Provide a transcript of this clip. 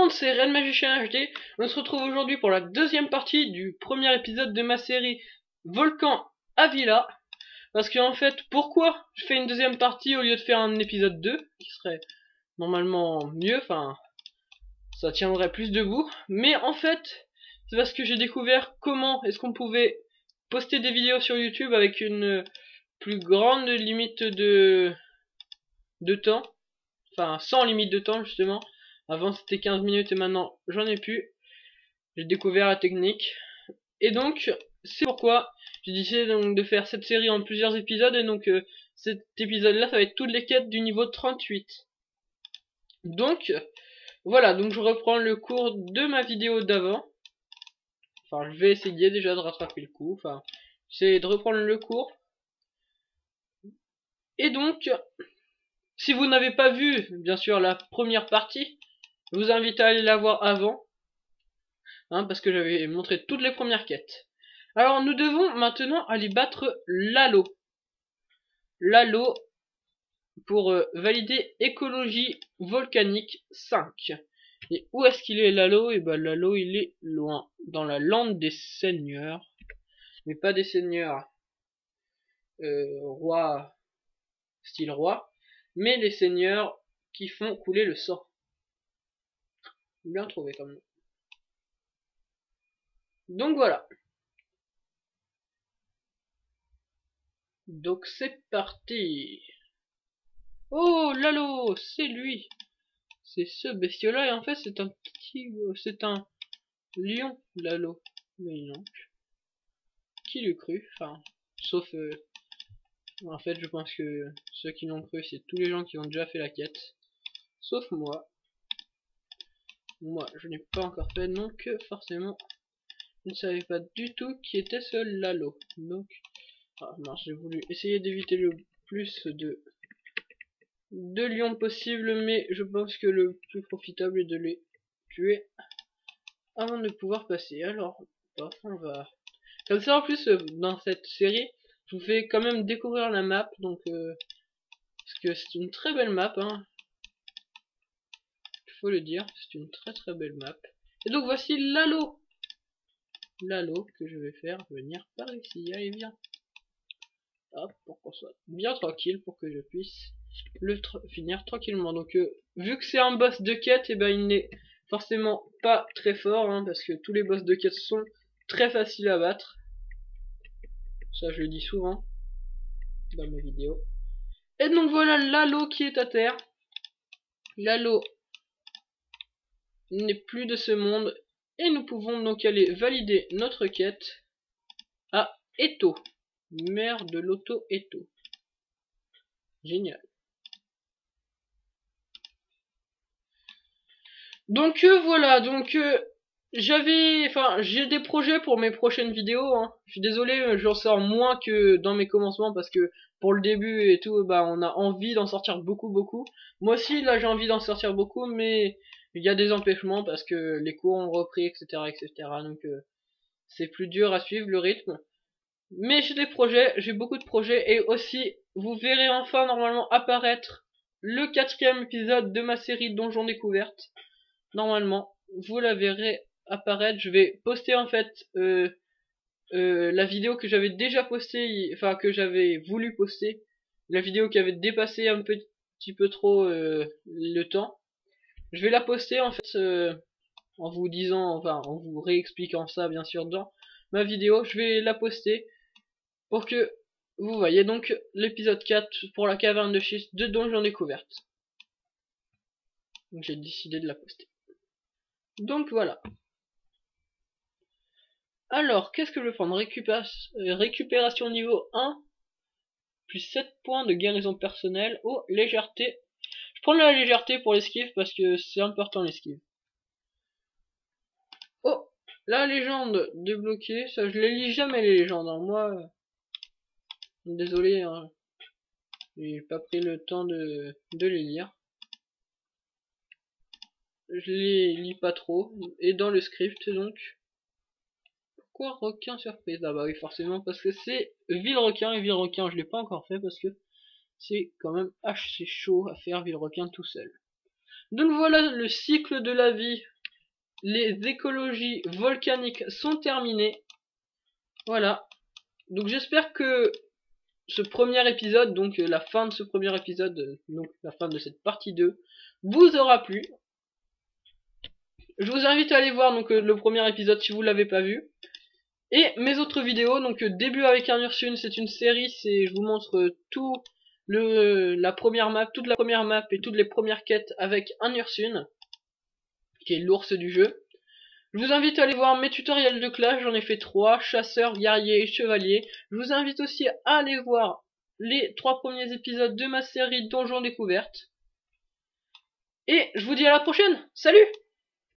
monde, c'est Red Magician HD. On se retrouve aujourd'hui pour la deuxième partie du premier épisode de ma série Volcan Avila. Parce que en fait, pourquoi je fais une deuxième partie au lieu de faire un épisode 2, qui serait normalement mieux, enfin, ça tiendrait plus debout. Mais en fait, c'est parce que j'ai découvert comment est-ce qu'on pouvait poster des vidéos sur YouTube avec une plus grande limite de temps. Enfin, sans limite de temps justement. Avant c'était 15 minutes et maintenant j'en ai plus. J'ai découvert la technique. Et donc, c'est pourquoi j'ai décidé donc de faire cette série en plusieurs épisodes. Et donc, cet épisode-là, ça va être toutes les quêtes du niveau 38. Donc, voilà, donc je reprends le cours de ma vidéo d'avant. Enfin, je vais essayer déjà de rattraper le coup. Enfin, j'essaie de reprendre le cours. Et donc, si vous n'avez pas vu, bien sûr, la première partie, je vous invite à aller la voir avant. Parce que j'avais montré toutes les premières quêtes. Alors nous devons maintenant aller battre Lalo. Lalo pour valider écologie volcanique 5. Et où est-ce qu'il est Lalo? Et ben Lalo il est loin, dans la lande des seigneurs. Mais pas des seigneurs rois, style roi, mais les seigneurs qui font couler le sang. Bien trouvé comme nom. Donc voilà. Donc c'est parti. Oh Lalo, c'est lui. C'est ce bestiole-là et en fait c'est un petit, c'est un lion Lalo. Mais non. Qui l'eût cru? Enfin, sauf en fait je pense que ceux qui l'ont cru c'est tous les gens qui ont déjà fait la quête. Sauf moi. Moi je n'ai pas encore fait donc forcément je ne savais pas du tout qui était ce Lalo. Donc non, j'ai voulu essayer d'éviter le plus de lions possible, mais je pense que le plus profitable est de les tuer avant de pouvoir passer. Alors, on va... Comme ça, en plus, dans cette série, je vous fais quand même découvrir la map, donc... parce que c'est une très belle map, hein. Il faut le dire, c'est une très très belle map. Et donc, voici Lalo. Lalo, que je vais faire venir par ici. Allez, viens. Hop, pour qu'on soit bien tranquille, pour que je puisse le finir tranquillement. Donc vu que c'est un boss de quête, et ben il n'est forcément pas très fort, parce que tous les boss de quête sont très faciles à battre. Ça je le dis souvent dans mes vidéos. Et donc voilà Lalo qui est à terre. Lalo n'est plus de ce monde. Et nous pouvons donc aller valider notre quête à Eto, maire de l'Auto Eto. Génial. Donc voilà, donc j'ai des projets pour mes prochaines vidéos, Je suis désolé, j'en sors moins que dans mes commencements parce que pour le début et tout, on a envie d'en sortir beaucoup. Moi aussi, là, j'ai envie d'en sortir beaucoup, mais il y a des empêchements parce que les cours ont repris, etc. Donc c'est plus dur à suivre le rythme. Mais j'ai des projets, j'ai beaucoup de projets et aussi, vous verrez enfin normalement apparaître le 4e épisode de ma série Donjon Découverte. Normalement, vous la verrez apparaître. Je vais poster en fait la vidéo que j'avais déjà postée, enfin que j'avais voulu poster, la vidéo qui avait dépassé un petit peu trop le temps. Je vais la poster en fait en vous disant, enfin en vous réexpliquant ça bien sûr dans ma vidéo. Je vais la poster pour que vous voyez donc l'épisode 4 pour la caverne de schiste de Donjon Découverte. Donc j'ai décidé de la poster. Donc voilà. Alors, qu'est-ce que je vais prendre? Récupération niveau 1, plus 7 points de guérison personnelle. Oh, légèreté. Je prends la légèreté pour l'esquive parce que c'est important l'esquive. Oh, la légende débloquée. Ça, je les lis jamais les légendes. Moi, désolé, j'ai pas pris le temps de les lire. Je les lis pas trop. Et dans le script, donc... Pourquoi requin surprise? Ah bah oui, forcément, parce que c'est Ville-Requin, et Ville-Requin, je l'ai pas encore fait parce que c'est quand même assez chaud à faire Ville-Requin tout seul. Donc voilà le cycle de la vie les écologies volcaniques sont terminées. Voilà. Donc j'espère que ce premier épisode, donc la fin de ce premier épisode, donc la fin de cette partie 2, vous aura plu. Je vous invite à aller voir donc le premier épisode si vous l'avez pas vu. Et mes autres vidéos, donc début avec un Ursune, c'est une série, je vous montre toute la première map et toutes les premières quêtes avec un Ursune, qui est l'ours du jeu. Je vous invite à aller voir mes tutoriels de classe, j'en ai fait 3, chasseur, guerrier et chevalier. Je vous invite aussi à aller voir les 3 premiers épisodes de ma série Donjons Découvertes. Et je vous dis à la prochaine, salut!